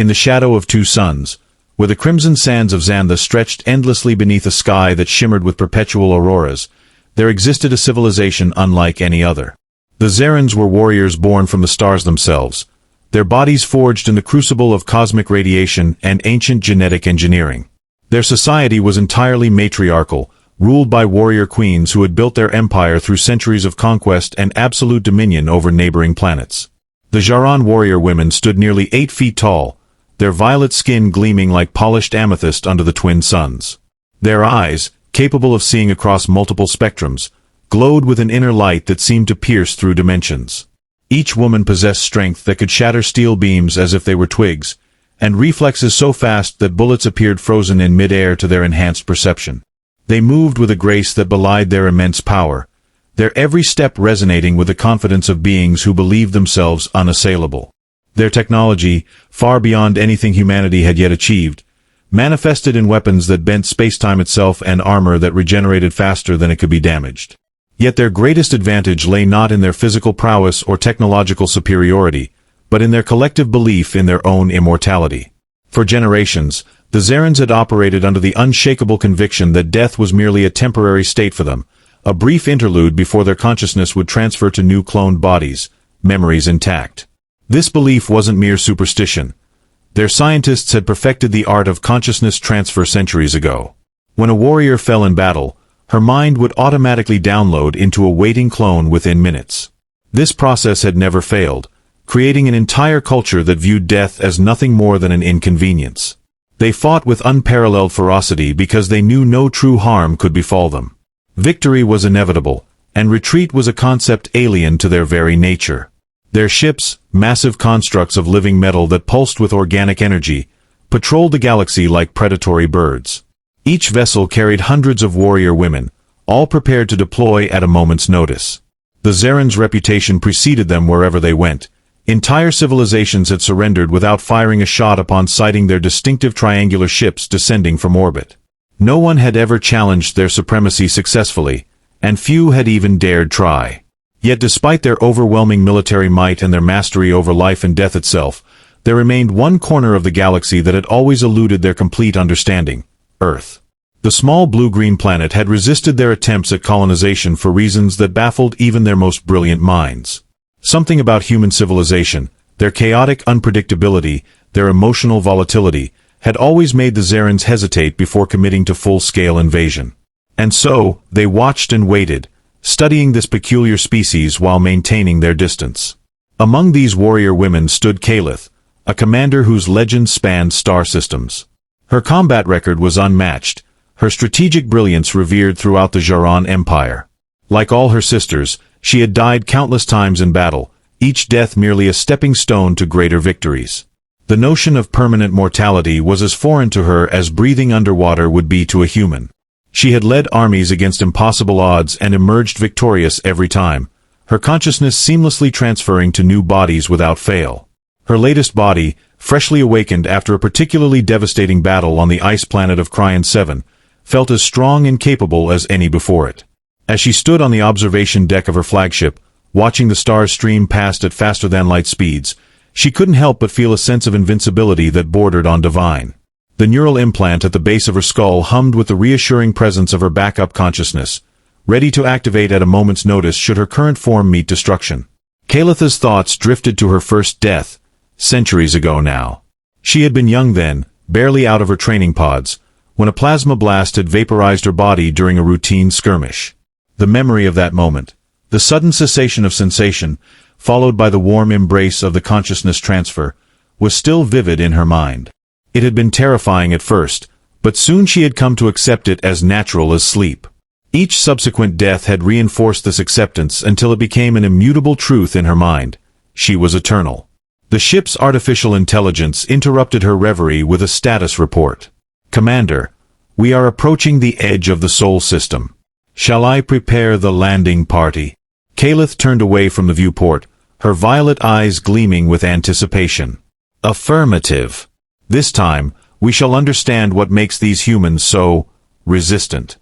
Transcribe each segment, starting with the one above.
in the shadow of two suns, where the crimson sands of Xantha stretched endlessly beneath a sky that shimmered with perpetual auroras, there existed a civilization unlike any other. The Xarens were warriors born from the stars themselves, their bodies forged in the crucible of cosmic radiation and ancient genetic engineering. Their society was entirely matriarchal, ruled by warrior queens who had built their empire through centuries of conquest and absolute dominion over neighboring planets. The Xaren warrior women stood nearly 8 feet tall, their violet skin gleaming like polished amethyst under the twin suns. Their eyes, capable of seeing across multiple spectrums, glowed with an inner light that seemed to pierce through dimensions. Each woman possessed strength that could shatter steel beams as if they were twigs, and reflexes so fast that bullets appeared frozen in mid-air to their enhanced perception. They moved with a grace that belied their immense power, their every step resonating with the confidence of beings who believed themselves unassailable. Their technology, far beyond anything humanity had yet achieved, manifested in weapons that bent space-time itself and armor that regenerated faster than it could be damaged. Yet their greatest advantage lay not in their physical prowess or technological superiority, but in their collective belief in their own immortality. For generations, the Xarens had operated under the unshakable conviction that death was merely a temporary state for them, a brief interlude before their consciousness would transfer to new cloned bodies, memories intact. This belief wasn't mere superstition. Their scientists had perfected the art of consciousness transfer centuries ago. When a warrior fell in battle, her mind would automatically download into a waiting clone within minutes. This process had never failed, creating an entire culture that viewed death as nothing more than an inconvenience. They fought with unparalleled ferocity because they knew no true harm could befall them. Victory was inevitable, and retreat was a concept alien to their very nature. Their ships, massive constructs of living metal that pulsed with organic energy, patrolled the galaxy like predatory birds. Each vessel carried hundreds of warrior women, all prepared to deploy at a moment's notice. The Xarens' reputation preceded them wherever they went. Entire civilizations had surrendered without firing a shot upon sighting their distinctive triangular ships descending from orbit. No one had ever challenged their supremacy successfully, and few had even dared try. Yet despite their overwhelming military might and their mastery over life and death itself, there remained one corner of the galaxy that had always eluded their complete understanding: Earth. The small blue-green planet had resisted their attempts at colonization for reasons that baffled even their most brilliant minds. Something about human civilization, their chaotic unpredictability, their emotional volatility, had always made the Xarens hesitate before committing to full-scale invasion. And so, they watched and waited, studying this peculiar species while maintaining their distance. Among these warrior women stood Kalith, a commander whose legend spanned star systems. Her combat record was unmatched, her strategic brilliance revered throughout the Xaren Empire. Like all her sisters, she had died countless times in battle, each death merely a stepping stone to greater victories. The notion of permanent mortality was as foreign to her as breathing underwater would be to a human. She had led armies against impossible odds and emerged victorious every time, her consciousness seamlessly transferring to new bodies without fail. Her latest body, freshly awakened after a particularly devastating battle on the ice planet of Cryon 7, felt as strong and capable as any before it. As she stood on the observation deck of her flagship, watching the stars stream past at faster-than-light speeds, she couldn't help but feel a sense of invincibility that bordered on divine. The neural implant at the base of her skull hummed with the reassuring presence of her backup consciousness, ready to activate at a moment's notice should her current form meet destruction. Kalith's thoughts drifted to her first death, centuries ago now. She had been young then, barely out of her training pods, when a plasma blast had vaporized her body during a routine skirmish. The memory of that moment, the sudden cessation of sensation, followed by the warm embrace of the consciousness transfer, was still vivid in her mind. It had been terrifying at first, but soon she had come to accept it as natural as sleep. Each subsequent death had reinforced this acceptance until it became an immutable truth in her mind. She was eternal. The ship's artificial intelligence interrupted her reverie with a status report. "Commander, we are approaching the edge of the Sol system. Shall I prepare the landing party?" Kalith turned away from the viewport, her violet eyes gleaming with anticipation. "Affirmative. This time, we shall understand what makes these humans so resistant."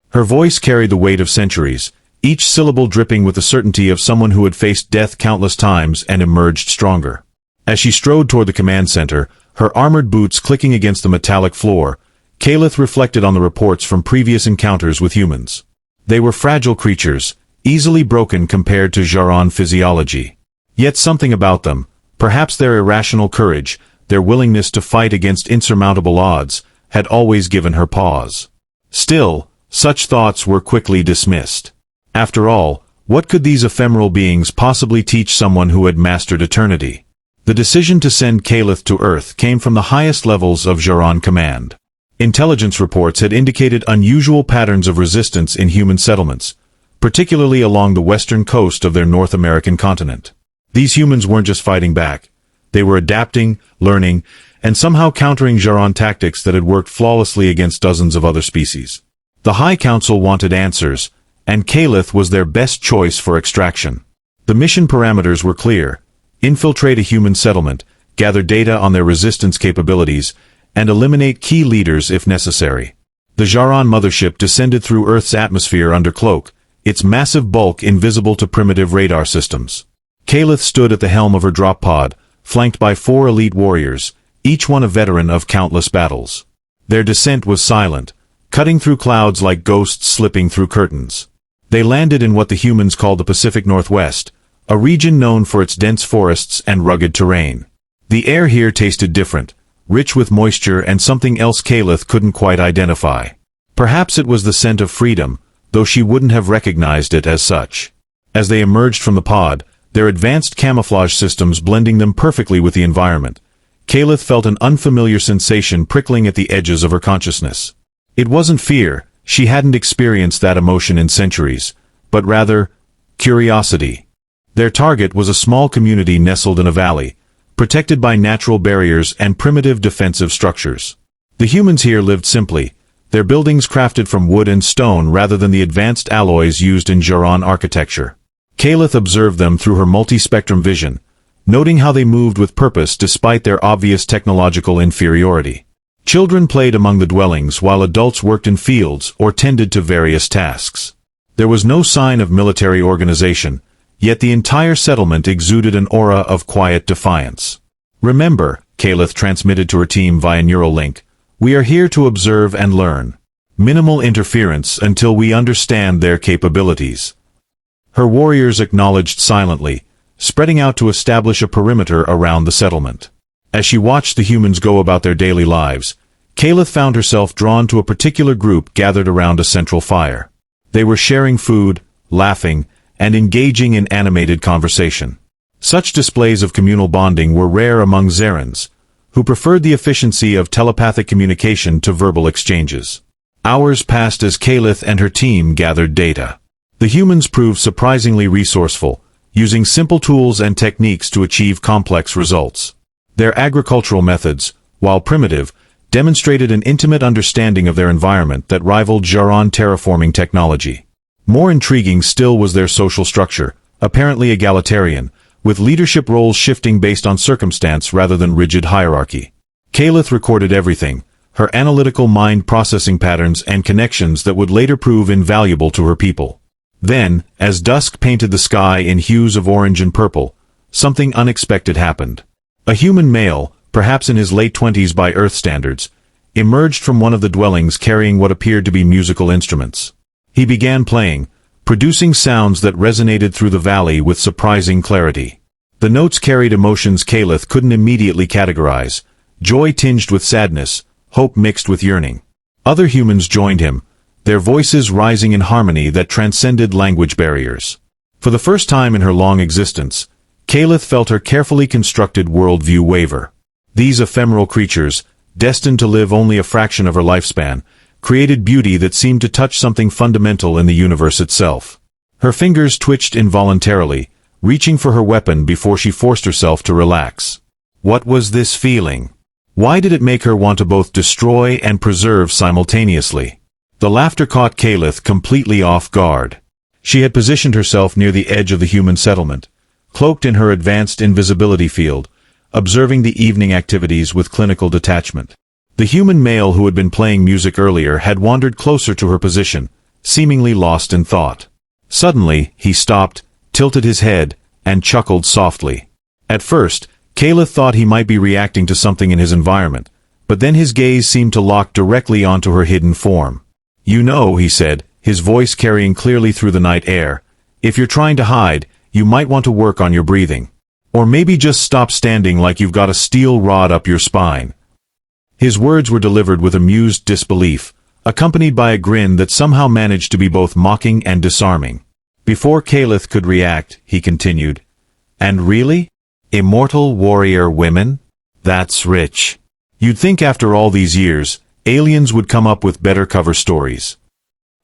Her voice carried the weight of centuries, each syllable dripping with the certainty of someone who had faced death countless times and emerged stronger. As she strode toward the command center, Her armored boots clicking against the metallic floor, Kaleth reflected on the reports from previous encounters with humans. They were fragile creatures, easily broken compared to Xaren physiology. Yet something about them, perhaps their irrational courage, their willingness to fight against insurmountable odds, had always given her pause. Still, such thoughts were quickly dismissed. After all, what could these ephemeral beings possibly teach someone who had mastered eternity? The decision to send Kaleth to Earth came from the highest levels of Xaren command. Intelligence reports had indicated unusual patterns of resistance in human settlements, particularly along the western coast of their North American continent. These humans weren't just fighting back. They were adapting, learning, and somehow countering Xaren tactics that had worked flawlessly against dozens of other species. The High Council wanted answers, and Kaleth was their best choice for extraction. The mission parameters were clear: infiltrate a human settlement, gather data on their resistance capabilities, and eliminate key leaders if necessary. The Xaren mothership descended through Earth's atmosphere under cloak, its massive bulk invisible to primitive radar systems. Kaleth stood at the helm of her drop pod, flanked by 4 elite warriors, each one a veteran of countless battles. Their descent was silent, cutting through clouds like ghosts slipping through curtains. They landed in what the humans called the Pacific Northwest, a region known for its dense forests and rugged terrain. The air here tasted different, rich with moisture and something else Kaleth couldn't quite identify. Perhaps it was the scent of freedom, though she wouldn't have recognized it as such. As they emerged from the pod, their advanced camouflage systems blending them perfectly with the environment, Kaleth felt an unfamiliar sensation prickling at the edges of her consciousness. It wasn't fear, she hadn't experienced that emotion in centuries, but rather, curiosity. Their target was a small community nestled in a valley, protected by natural barriers and primitive defensive structures. The humans here lived simply, their buildings crafted from wood and stone rather than the advanced alloys used in Xaren architecture. Kaleth observed them through her multi-spectrum vision, noting how they moved with purpose despite their obvious technological inferiority. Children played among the dwellings while adults worked in fields or tended to various tasks. There was no sign of military organization, yet the entire settlement exuded an aura of quiet defiance. "Remember," Kaleth transmitted to her team via neural link, "we are here to observe and learn. Minimal interference until we understand their capabilities." Her warriors acknowledged silently, spreading out to establish a perimeter around the settlement. As she watched the humans go about their daily lives, Kaleth found herself drawn to a particular group gathered around a central fire. They were sharing food, laughing, and engaging in animated conversation. Such displays of communal bonding were rare among Xarens, who preferred the efficiency of telepathic communication to verbal exchanges. Hours passed as Kaleth and her team gathered data. The humans proved surprisingly resourceful, using simple tools and techniques to achieve complex results. Their agricultural methods, while primitive, demonstrated an intimate understanding of their environment that rivaled Xaren terraforming technology. More intriguing still was their social structure, apparently egalitarian, with leadership roles shifting based on circumstance rather than rigid hierarchy. Kaleth recorded everything, her analytical mind processing patterns and connections that would later prove invaluable to her people. Then, as dusk painted the sky in hues of orange and purple, something unexpected happened. A human male, perhaps in his late 20s by Earth standards, emerged from one of the dwellings carrying what appeared to be musical instruments. He began playing, producing sounds that resonated through the valley with surprising clarity. The notes carried emotions Kaleth couldn't immediately categorize, joy tinged with sadness, hope mixed with yearning. Other humans joined him, their voices rising in harmony that transcended language barriers. For the first time in her long existence, Kaleth felt her carefully constructed worldview waver. These ephemeral creatures, destined to live only a fraction of her lifespan, created beauty that seemed to touch something fundamental in the universe itself. Her fingers twitched involuntarily, reaching for her weapon before she forced herself to relax. What was this feeling? Why did it make her want to both destroy and preserve simultaneously? The laughter caught Kaleth completely off guard. She had positioned herself near the edge of the human settlement, cloaked in her advanced invisibility field, observing the evening activities with clinical detachment. The human male who had been playing music earlier had wandered closer to her position, seemingly lost in thought. Suddenly, he stopped, tilted his head, and chuckled softly. At first, Caliph thought he might be reacting to something in his environment, but then his gaze seemed to lock directly onto her hidden form. "You know," he said, his voice carrying clearly through the night air, "if you're trying to hide, you might want to work on your breathing. Or maybe just stop standing like you've got a steel rod up your spine." His words were delivered with amused disbelief, accompanied by a grin that somehow managed to be both mocking and disarming. Before Caliph could react, he continued, "And really? Immortal warrior women? That's rich. You'd think after all these years, aliens would come up with better cover stories."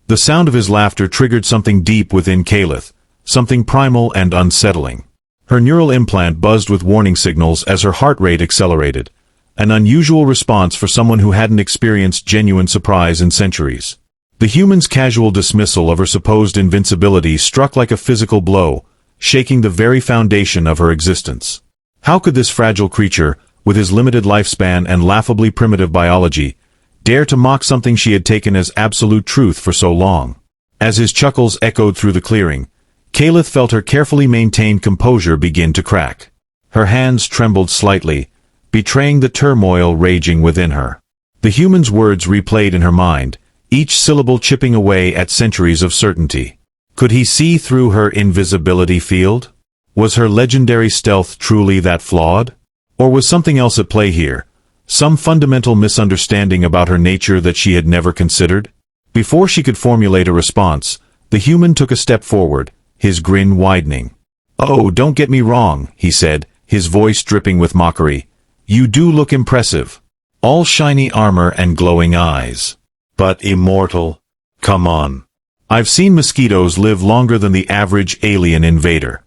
The sound of his laughter triggered something deep within Caliph, something primal and unsettling. Her neural implant buzzed with warning signals as her heart rate accelerated, an unusual response for someone who hadn't experienced genuine surprise in centuries. The human's casual dismissal of her supposed invincibility struck like a physical blow, shaking the very foundation of her existence. How could this fragile creature, with his limited lifespan and laughably primitive biology, dare to mock something she had taken as absolute truth for so long? As his chuckles echoed through the clearing, Caliph felt her carefully maintained composure begin to crack. Her hands trembled slightly, betraying the turmoil raging within her. The human's words replayed in her mind, each syllable chipping away at centuries of certainty. Could he see through her invisibility field? Was her legendary stealth truly that flawed? Or was something else at play here? Some fundamental misunderstanding about her nature that she had never considered? Before she could formulate a response, the human took a step forward, his grin widening. "Oh, don't get me wrong," he said, his voice dripping with mockery. "You do look impressive. All shiny armor and glowing eyes. But immortal? Come on. I've seen mosquitoes live longer than the average alien invader."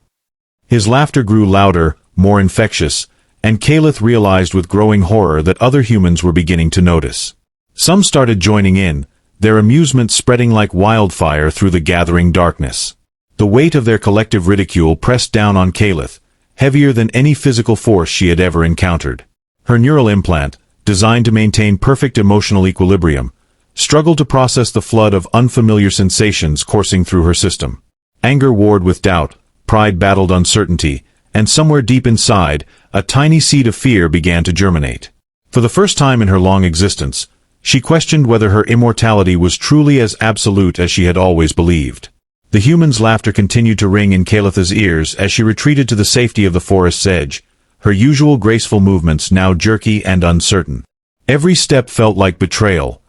His laughter grew louder, more infectious, and Caliph realized with growing horror that other humans were beginning to notice. Some started joining in, their amusement spreading like wildfire through the gathering darkness. The weight of their collective ridicule pressed down on Caliph, heavier than any physical force she had ever encountered. Her neural implant, designed to maintain perfect emotional equilibrium, struggled to process the flood of unfamiliar sensations coursing through her system. Anger warred with doubt, pride battled uncertainty, and somewhere deep inside, a tiny seed of fear began to germinate. For the first time in her long existence, she questioned whether her immortality was truly as absolute as she had always believed. The human's laughter continued to ring in Caliph's ears as she retreated to the safety of the forest's edge, her usual graceful movements now jerky and uncertain. Every step felt like betrayal,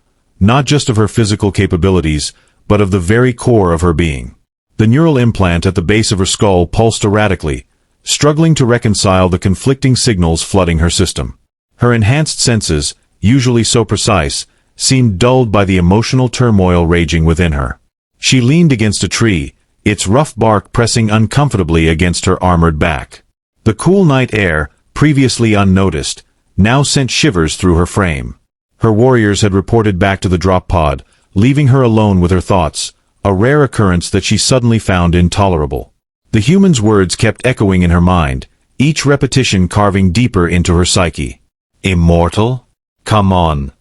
not just of her physical capabilities, but of the very core of her being. The neural implant at the base of her skull pulsed erratically, struggling to reconcile the conflicting signals flooding her system. Her enhanced senses, usually so precise, seemed dulled by the emotional turmoil raging within her. She leaned against a tree, its rough bark pressing uncomfortably against her armored back. The cool night air, previously unnoticed, now sent shivers through her frame. Her warriors had reported back to the drop pod, leaving her alone with her thoughts, a rare occurrence that she suddenly found intolerable. The human's words kept echoing in her mind, each repetition carving deeper into her psyche. "Immortal? Come on."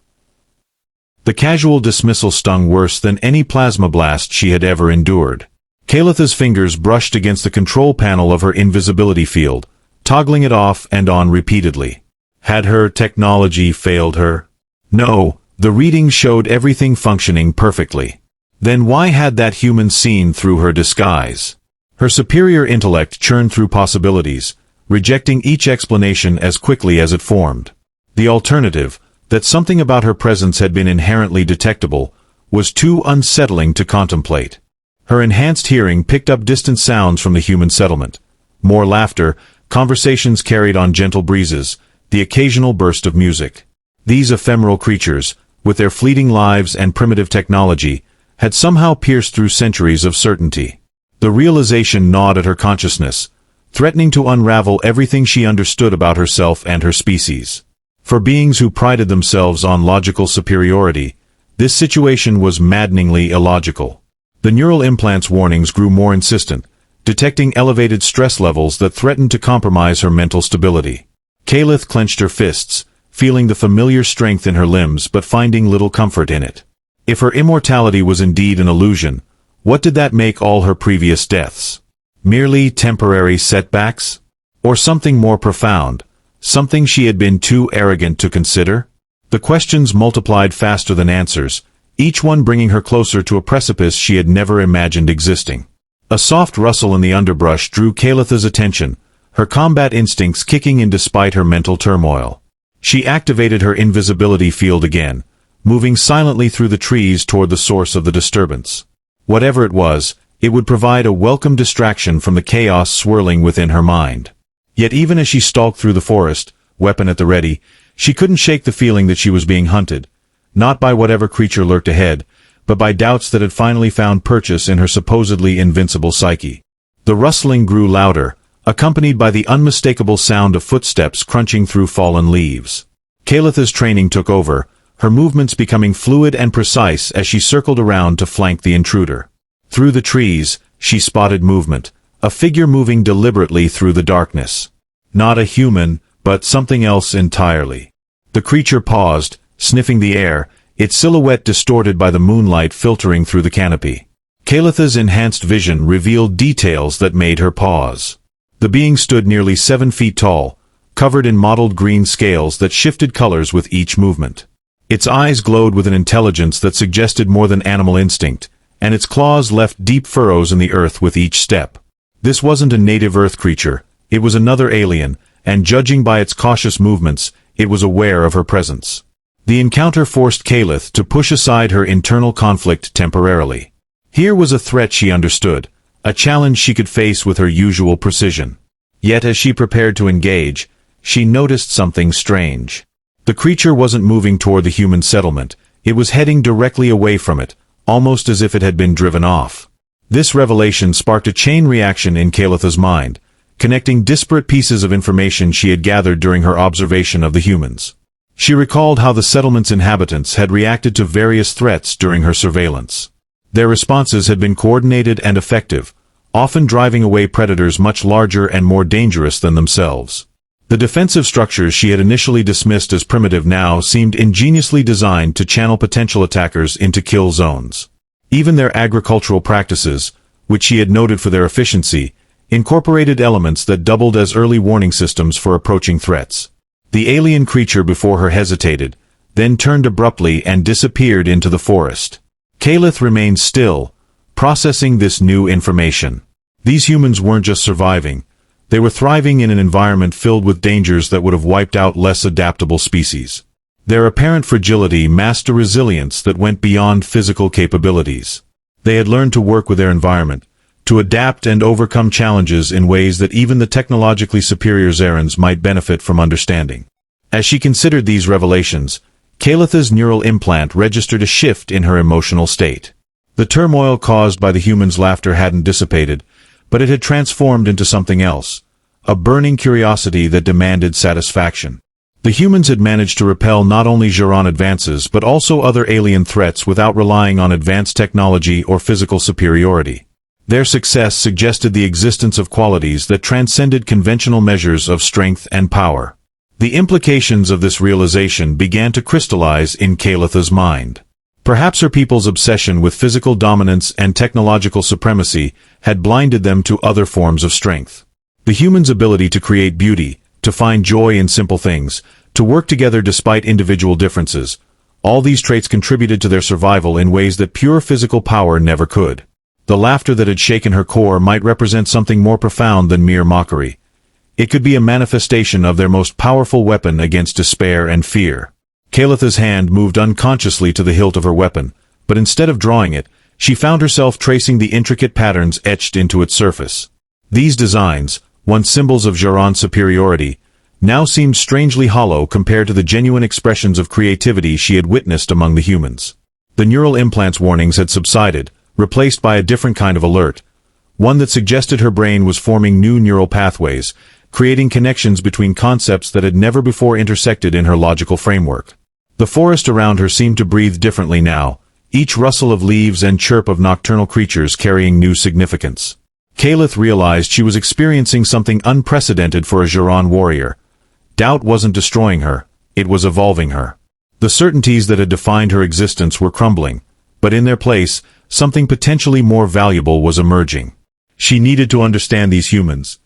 The casual dismissal stung worse than any plasma blast she had ever endured. Calipha's fingers brushed against the control panel of her invisibility field, toggling it off and on repeatedly. Had her technology failed her? No, the readings showed everything functioning perfectly. Then why had that human seen through her disguise? Her superior intellect churned through possibilities, rejecting each explanation as quickly as it formed. The alternative, that something about her presence had been inherently detectable, was too unsettling to contemplate. Her enhanced hearing picked up distant sounds from the human settlement. More laughter, conversations carried on gentle breezes, the occasional burst of music. These ephemeral creatures, with their fleeting lives and primitive technology, had somehow pierced through centuries of certainty. The realization gnawed at her consciousness, threatening to unravel everything she understood about herself and her species. For beings who prided themselves on logical superiority, this situation was maddeningly illogical. The neural implant's warnings grew more insistent, detecting elevated stress levels that threatened to compromise her mental stability. Caliph clenched her fists, feeling the familiar strength in her limbs but finding little comfort in it. If her immortality was indeed an illusion, what did that make all her previous deaths? Merely temporary setbacks? Or something more profound, something she had been too arrogant to consider? The questions multiplied faster than answers, each one bringing her closer to a precipice she had never imagined existing. A soft rustle in the underbrush drew Kalitha's attention, her combat instincts kicking in despite her mental turmoil. She activated her invisibility field again, moving silently through the trees toward the source of the disturbance. Whatever it was, it would provide a welcome distraction from the chaos swirling within her mind. Yet even as she stalked through the forest, weapon at the ready, she couldn't shake the feeling that she was being hunted, not by whatever creature lurked ahead, but by doubts that had finally found purchase in her supposedly invincible psyche. The rustling grew louder, accompanied by the unmistakable sound of footsteps crunching through fallen leaves. Kalitha's training took over, her movements becoming fluid and precise as she circled around to flank the intruder. Through the trees, she spotted movement, a figure moving deliberately through the darkness. Not a human, but something else entirely. The creature paused, sniffing the air, its silhouette distorted by the moonlight filtering through the canopy. Kalitha's enhanced vision revealed details that made her pause. The being stood nearly 7 feet tall, covered in mottled green scales that shifted colors with each movement. Its eyes glowed with an intelligence that suggested more than animal instinct, and its claws left deep furrows in the earth with each step. This wasn't a native earth creature, it was another alien, and judging by its cautious movements, it was aware of her presence. The encounter forced Kalith to push aside her internal conflict temporarily. Here was a threat she understood, a challenge she could face with her usual precision. Yet as she prepared to engage, she noticed something strange. The creature wasn't moving toward the human settlement, it was heading directly away from it, almost as if it had been driven off. This revelation sparked a chain reaction in Kalitha's mind, connecting disparate pieces of information she had gathered during her observation of the humans. She recalled how the settlement's inhabitants had reacted to various threats during her surveillance. Their responses had been coordinated and effective, often driving away predators much larger and more dangerous than themselves. The defensive structures she had initially dismissed as primitive now seemed ingeniously designed to channel potential attackers into kill zones. Even their agricultural practices, which she had noted for their efficiency, incorporated elements that doubled as early warning systems for approaching threats. The alien creature before her hesitated, then turned abruptly and disappeared into the forest. Kalith remained still, processing this new information. These humans weren't just surviving, they were thriving in an environment filled with dangers that would have wiped out less adaptable species. Their apparent fragility masked a resilience that went beyond physical capabilities. They had learned to work with their environment, to adapt and overcome challenges in ways that even the technologically superior Xarens might benefit from understanding. As she considered these revelations, Kalitha's neural implant registered a shift in her emotional state. The turmoil caused by the humans' laughter hadn't dissipated, but it had transformed into something else, a burning curiosity that demanded satisfaction. The humans had managed to repel not only Xaren advances but also other alien threats without relying on advanced technology or physical superiority. Their success suggested the existence of qualities that transcended conventional measures of strength and power. The implications of this realization began to crystallize in Kalitha's mind. Perhaps her people's obsession with physical dominance and technological supremacy had blinded them to other forms of strength. The humans' ability to create beauty, to find joy in simple things, to work together despite individual differences, all these traits contributed to their survival in ways that pure physical power never could. The laughter that had shaken her core might represent something more profound than mere mockery. It could be a manifestation of their most powerful weapon against despair and fear. Kalitha's hand moved unconsciously to the hilt of her weapon, but instead of drawing it, she found herself tracing the intricate patterns etched into its surface. These designs, once symbols of Xaren superiority, now seemed strangely hollow compared to the genuine expressions of creativity she had witnessed among the humans. The neural implant's warnings had subsided, replaced by a different kind of alert, one that suggested her brain was forming new neural pathways, creating connections between concepts that had never before intersected in her logical framework. The forest around her seemed to breathe differently now, each rustle of leaves and chirp of nocturnal creatures carrying new significance. Kalith realized she was experiencing something unprecedented for a Xaren warrior. Doubt wasn't destroying her, it was evolving her. The certainties that had defined her existence were crumbling, but in their place, something potentially more valuable was emerging. She needed to understand these humans.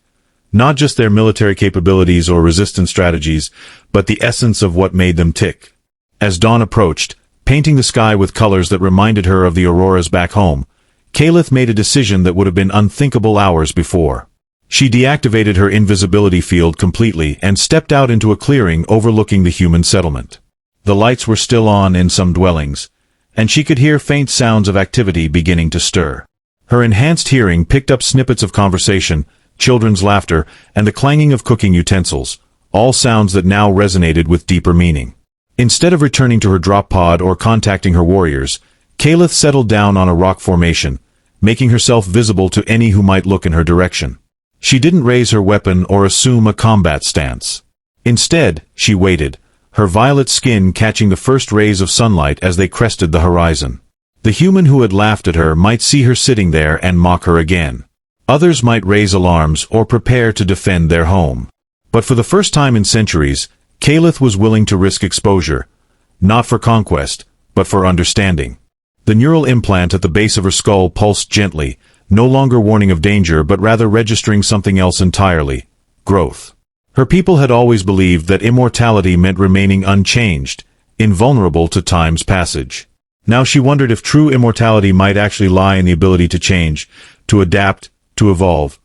Not just their military capabilities or resistance strategies, but the essence of what made them tick. As dawn approached, painting the sky with colors that reminded her of the auroras back home, Kaleth made a decision that would have been unthinkable hours before. She deactivated her invisibility field completely and stepped out into a clearing overlooking the human settlement. The lights were still on in some dwellings, and she could hear faint sounds of activity beginning to stir. Her enhanced hearing picked up snippets of conversation, children's laughter, and the clanging of cooking utensils, all sounds that now resonated with deeper meaning. Instead of returning to her drop pod or contacting her warriors, Kaleth settled down on a rock formation, making herself visible to any who might look in her direction. She didn't raise her weapon or assume a combat stance. Instead, she waited, her violet skin catching the first rays of sunlight as they crested the horizon. The human who had laughed at her might see her sitting there and mock her again. Others might raise alarms or prepare to defend their home. But for the first time in centuries, Kaleth was willing to risk exposure, not for conquest, but for understanding. The neural implant at the base of her skull pulsed gently, no longer warning of danger but rather registering something else entirely: growth. Her people had always believed that immortality meant remaining unchanged, invulnerable to time's passage. Now she wondered if true immortality might actually lie in the ability to change, to adapt, to evolve.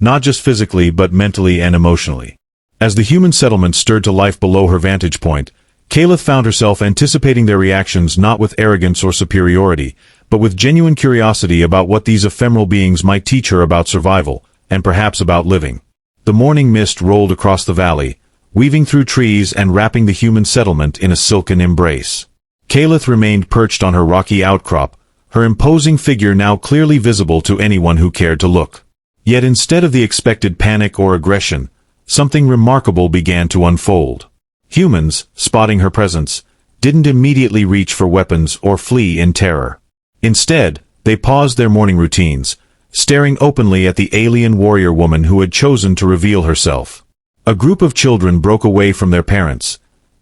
Not just physically but mentally and emotionally. As the human settlement stirred to life below her vantage point, Kaleth found herself anticipating their reactions not with arrogance or superiority, but with genuine curiosity about what these ephemeral beings might teach her about survival, and perhaps about living. The morning mist rolled across the valley, weaving through trees and wrapping the human settlement in a silken embrace. Kaleth remained perched on her rocky outcrop, her imposing figure now clearly visible to anyone who cared to look. Yet instead of the expected panic or aggression, something remarkable began to unfold. Humans, spotting her presence, didn't immediately reach for weapons or flee in terror. Instead, they paused their morning routines, staring openly at the alien warrior woman who had chosen to reveal herself. A group of children broke away from their parents,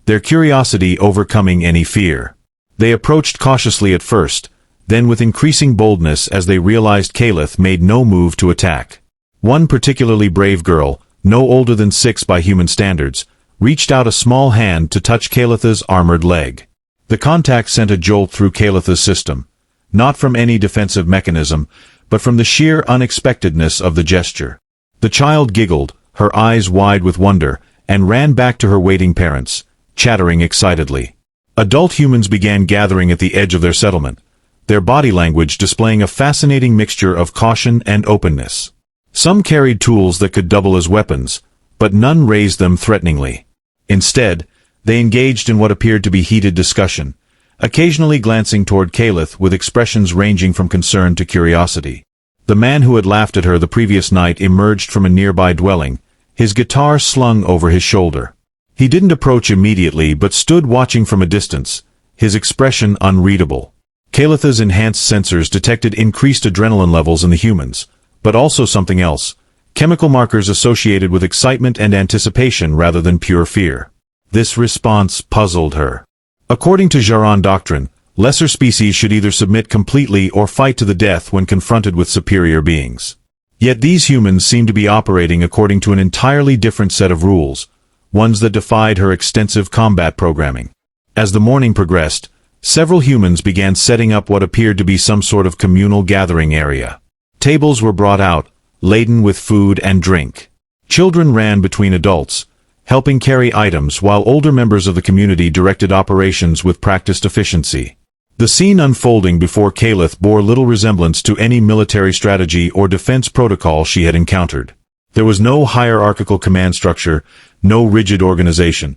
their curiosity overcoming any fear. They approached cautiously at first, then with increasing boldness as they realized Kaleth made no move to attack. One particularly brave girl, no older than 6 by human standards, reached out a small hand to touch Kaleth's armored leg. The contact sent a jolt through Kaleth's system, not from any defensive mechanism, but from the sheer unexpectedness of the gesture. The child giggled, her eyes wide with wonder, and ran back to her waiting parents, chattering excitedly. Adult humans began gathering at the edge of their settlement, their body language displaying a fascinating mixture of caution and openness. Some carried tools that could double as weapons, but none raised them threateningly. Instead, they engaged in what appeared to be heated discussion, occasionally glancing toward Kaleth with expressions ranging from concern to curiosity. The man who had laughed at her the previous night emerged from a nearby dwelling, his guitar slung over his shoulder. He didn't approach immediately but stood watching from a distance, his expression unreadable. Kaleth's enhanced sensors detected increased adrenaline levels in the humans, but also something else: chemical markers associated with excitement and anticipation rather than pure fear. This response puzzled her. According to Xaren doctrine, lesser species should either submit completely or fight to the death when confronted with superior beings. Yet these humans seemed to be operating according to an entirely different set of rules, ones that defied her extensive combat programming. As the morning progressed, several humans began setting up what appeared to be some sort of communal gathering area. Tables were brought out, laden with food and drink. Children ran between adults, helping carry items while older members of the community directed operations with practiced efficiency. The scene unfolding before Kaleth bore little resemblance to any military strategy or defense protocol she had encountered. There was no hierarchical command structure, no rigid organization.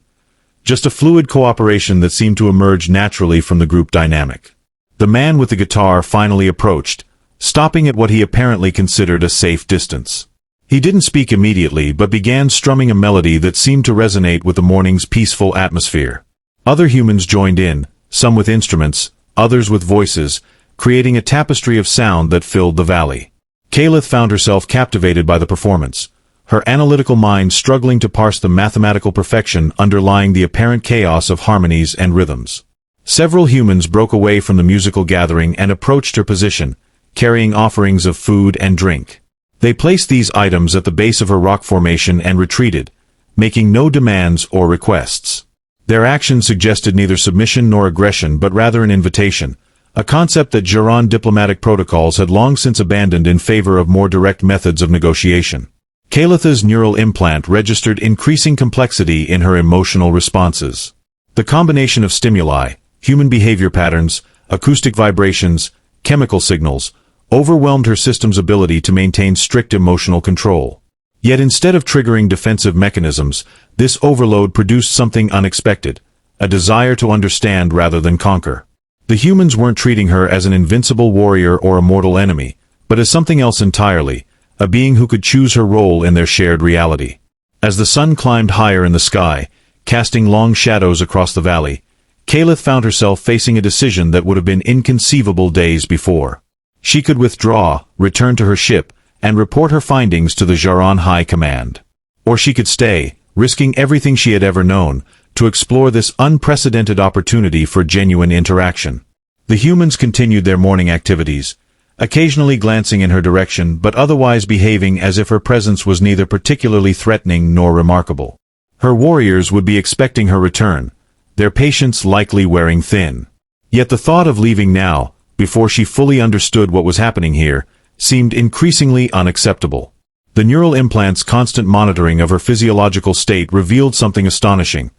Just a fluid cooperation that seemed to emerge naturally from the group dynamic. The man with the guitar finally approached, stopping at what he apparently considered a safe distance. He didn't speak immediately but began strumming a melody that seemed to resonate with the morning's peaceful atmosphere. Other humans joined in, some with instruments, others with voices, creating a tapestry of sound that filled the valley. Kaleth found herself captivated by the performance, her analytical mind struggling to parse the mathematical perfection underlying the apparent chaos of harmonies and rhythms. Several humans broke away from the musical gathering and approached her position, carrying offerings of food and drink. They placed these items at the base of her rock formation and retreated, making no demands or requests. Their actions suggested neither submission nor aggression but rather an invitation, a concept that Xaren diplomatic protocols had long since abandoned in favor of more direct methods of negotiation. Kalitha's neural implant registered increasing complexity in her emotional responses. The combination of stimuli, human behavior patterns, acoustic vibrations, chemical signals, overwhelmed her system's ability to maintain strict emotional control. Yet instead of triggering defensive mechanisms, this overload produced something unexpected, a desire to understand rather than conquer. The humans weren't treating her as an invincible warrior or a mortal enemy, but as something else entirely, a being who could choose her role in their shared reality. As the sun climbed higher in the sky, casting long shadows across the valley, Kalith found herself facing a decision that would have been inconceivable days before. She could withdraw, return to her ship, and report her findings to the Xaren High Command. Or she could stay, risking everything she had ever known, to explore this unprecedented opportunity for genuine interaction. The humans continued their morning activities, occasionally glancing in her direction but otherwise behaving as if her presence was neither particularly threatening nor remarkable. Her warriors would be expecting her return, their patience likely wearing thin. Yet the thought of leaving now, before she fully understood what was happening here, seemed increasingly unacceptable. The neural implant's constant monitoring of her physiological state revealed something astonishing.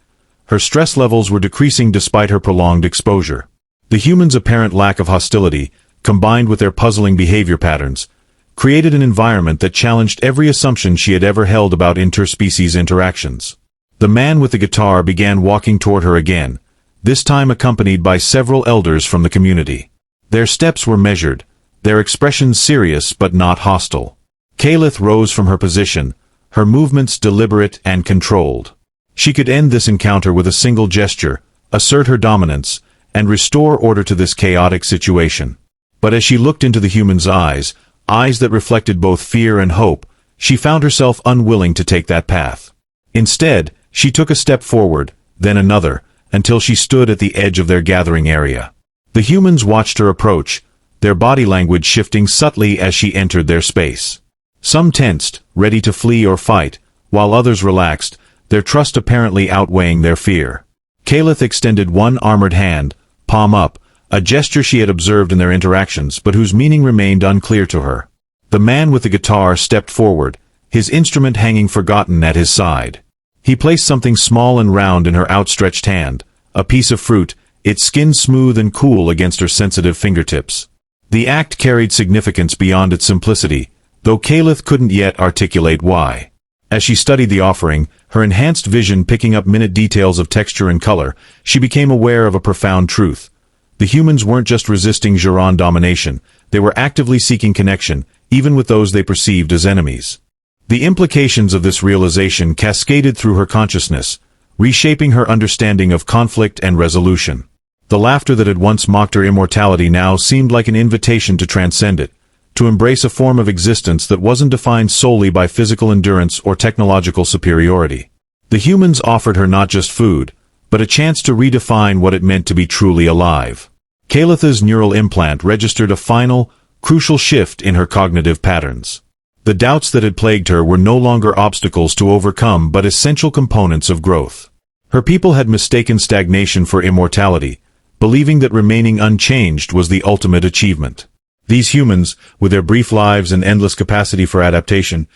Her stress levels were decreasing despite her prolonged exposure. The humans' apparent lack of hostility, combined with their puzzling behavior patterns, created an environment that challenged every assumption she had ever held about interspecies interactions. The man with the guitar began walking toward her again, this time accompanied by several elders from the community. Their steps were measured, their expressions serious but not hostile. Kalith rose from her position, her movements deliberate and controlled. She could end this encounter with a single gesture, assert her dominance, and restore order to this chaotic situation. But as she looked into the human's eyes that reflected both fear and hope, she found herself unwilling to take that path. Instead, she took a step forward, then another, until she stood at the edge of their gathering area. The humans watched her approach, their body language shifting subtly as she entered their space. Some tensed, ready to flee or fight, while others relaxed, their trust apparently outweighing their fear. Kalith extended one armored hand, palm up, a gesture she had observed in their interactions but whose meaning remained unclear to her. The man with the guitar stepped forward, his instrument hanging forgotten at his side. He placed something small and round in her outstretched hand, a piece of fruit, its skin smooth and cool against her sensitive fingertips. The act carried significance beyond its simplicity, though Kalith couldn't yet articulate why. As she studied the offering, her enhanced vision picking up minute details of texture and color, she became aware of a profound truth. The humans weren't just resisting Xaren domination, they were actively seeking connection, even with those they perceived as enemies. The implications of this realization cascaded through her consciousness, reshaping her understanding of conflict and resolution. The laughter that had once mocked her immortality now seemed like an invitation to transcend it, to embrace a form of existence that wasn't defined solely by physical endurance or technological superiority. The humans offered her not just food, but a chance to redefine what it meant to be truly alive. Kalitha's neural implant registered a final, crucial shift in her cognitive patterns. The doubts that had plagued her were no longer obstacles to overcome but essential components of growth. Her people had mistaken stagnation for immortality, believing that remaining unchanged was the ultimate achievement. These humans, with their brief lives and endless capacity for adaptation,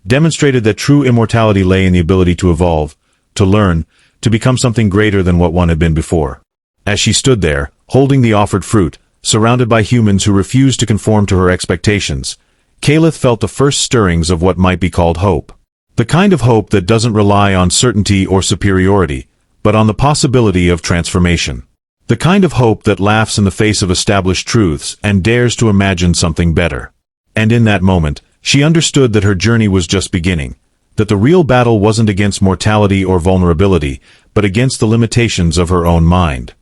demonstrated that true immortality lay in the ability to evolve, to learn, to become something greater than what one had been before. As she stood there, holding the offered fruit, surrounded by humans who refused to conform to her expectations, Kalith felt the first stirrings of what might be called hope. The kind of hope that doesn't rely on certainty or superiority, but on the possibility of transformation. The kind of hope that laughs in the face of established truths and dares to imagine something better. And in that moment, she understood that her journey was just beginning, that the real battle wasn't against mortality or vulnerability, but against the limitations of her own mind.